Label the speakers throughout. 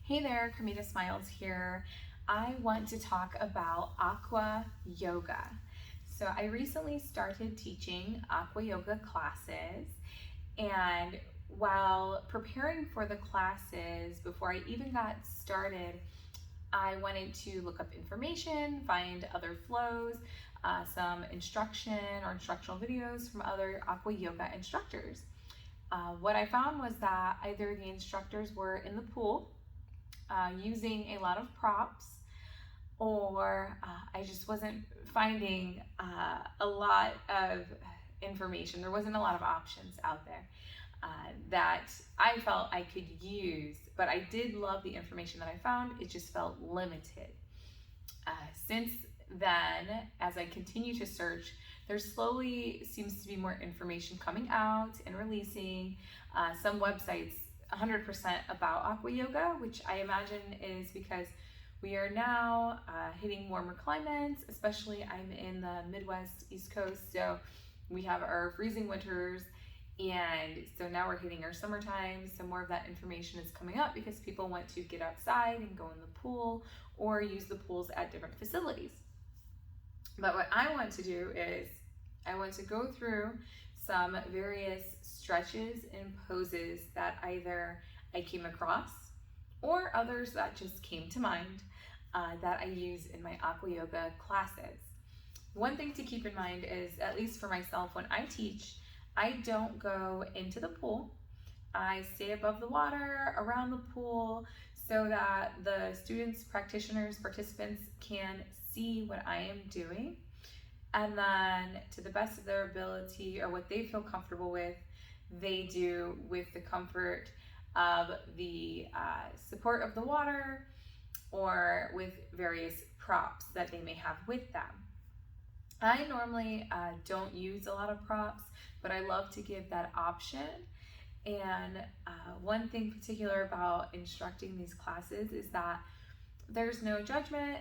Speaker 1: Hey there, Kamita Smiles here. I want to talk about Aqua Yoga. So I recently started teaching Aqua Yoga classes, and while preparing for the classes, before I even got started, I wanted to look up information, find other flows, some instruction or instructional videos from other Aqua Yoga instructors. What I found was that either the instructors were in the pool using a lot of props, or I just wasn't finding a lot of information. There wasn't a lot of options out there that I felt I could use, but I did love the information that I found. It just felt limited. Since then, as I continue to search, there slowly seems to be more information coming out and releasing. Some websites 100% about Aqua Yoga, which I imagine is because we are now hitting warmer climates, especially I'm in the Midwest, East Coast, so we have our freezing winters, and so now we're hitting our summertime, so more of that information is coming up because people want to get outside and go in the pool or use the pools at different facilities. But what I want to do is I want to go through some various stretches and poses that either I came across or others that just came to mind that I use in my Aqua Yoga classes. One thing to keep in mind is, at least for myself, when I teach, I don't go into the pool. I stay above the water, around the pool, so that the students, practitioners, participants can see what I am doing. And then, to the best of their ability or what they feel comfortable with, they do with the comfort of the support of the water or with various props that they may have with them. I normally don't use a lot of props, but I love to give that option. And one thing particular about instructing these classes is that there's no judgment.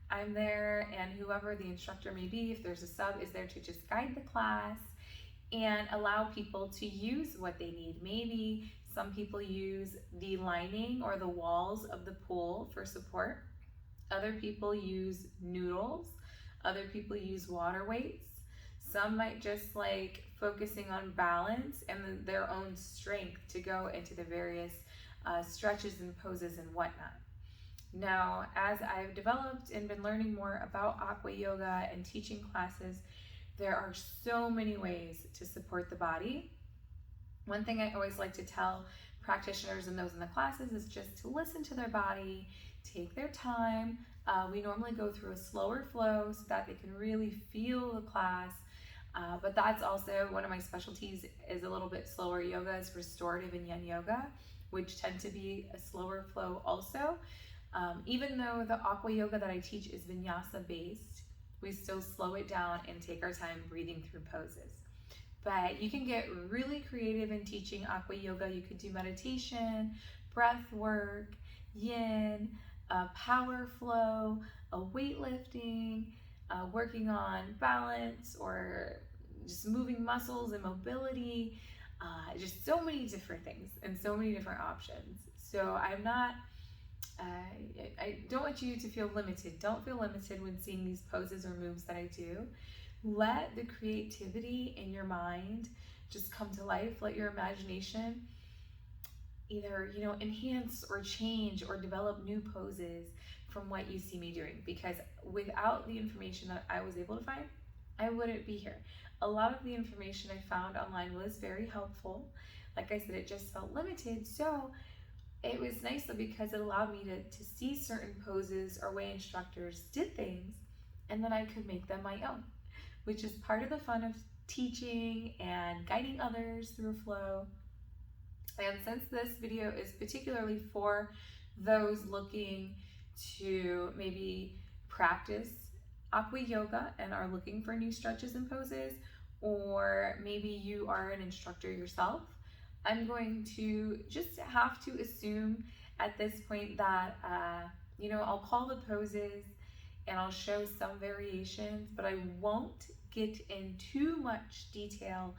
Speaker 1: I'm there, and whoever the instructor may be, if there's a sub, is there to just guide the class and allow people to use what they need. Maybe some people use the lining or the walls of the pool for support. Other people use noodles. Other people use water weights. Some might just like focusing on balance and their own strength to go into the various stretches and poses and whatnot. Now, as I've developed and been learning more about Aqua Yoga and teaching classes, there are so many ways to support the body. One thing I always like to tell practitioners and those in the classes is just to listen to their body, take their time. We normally go through a slower flow so that they can really feel the class. But that's also one of my specialties, is a little bit slower yoga, is restorative and yin yoga, which tend to be a slower flow also. Even though the Aqua Yoga that I teach is vinyasa based, we still slow it down and take our time breathing through poses. But you can get really creative in teaching Aqua Yoga. You could do meditation, breath work, yin, power flow, weightlifting, working on balance or just moving muscles and mobility, just so many different things and so many different options. So I don't want you to feel limited. Don't feel limited when seeing these poses or moves that I do. Let the creativity in your mind just come to life. Let your imagination either, enhance or change or develop new poses from what you see me doing. Because without the information that I was able to find, I wouldn't be here. A lot of the information I found online was very helpful. Like I said, it just felt limited. So it was nice though, because it allowed me to see certain poses or way instructors did things, and then I could make them my own, which is part of the fun of teaching and guiding others through flow. And since this video is particularly for those looking to maybe practice Aqua Yoga and are looking for new stretches and poses, or maybe you are an instructor yourself, I'm going to just have to assume at this point that, I'll call the poses and I'll show some variations, but I won't get in too much detail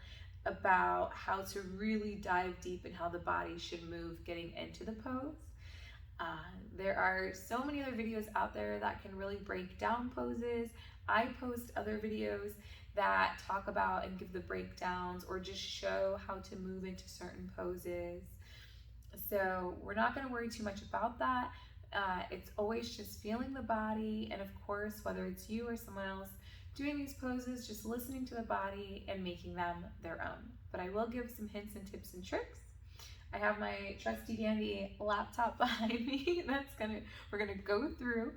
Speaker 1: about how to really dive deep in how the body should move getting into the pose. There are so many other videos out there that can really break down poses. I post other videos that talk about and give the breakdowns or just show how to move into certain poses. So we're not going to worry too much about that. It's always just feeling the body, and of course, whether it's you or someone else doing these poses, just listening to the body and making them their own. But I will give some hints and tips and tricks. I have my trusty dandy laptop behind me we're gonna go through.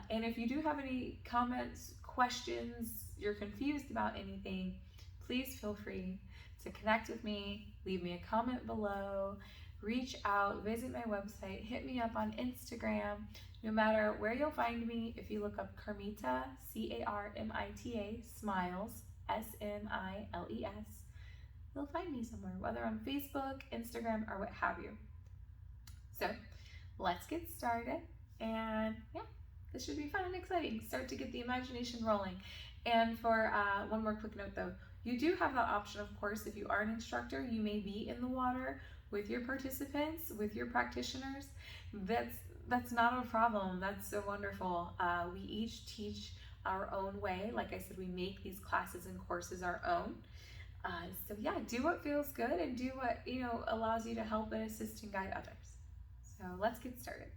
Speaker 1: And if you do have any comments, questions, you're confused about anything, please feel free to connect with me, leave me a comment below, reach out, visit my website, hit me up on Instagram. No matter where you'll find me, if you look up Carmita, C-A-R-M-I-T-A, Smiles, S-M-I-L-E-S, you'll find me somewhere, whether on Facebook, Instagram, or what have you. So let's get started, and yeah, this should be fun and exciting. Start to get the imagination rolling. And for one more quick note though, you do have the option, of course, if you are an instructor, you may be in the water with your participants, with your practitioners. That's not a problem. That's so wonderful. We each teach our own way. Like I said, we make these classes and courses our own. So yeah, do what feels good and do what allows you to help and assist and guide others. So let's get started.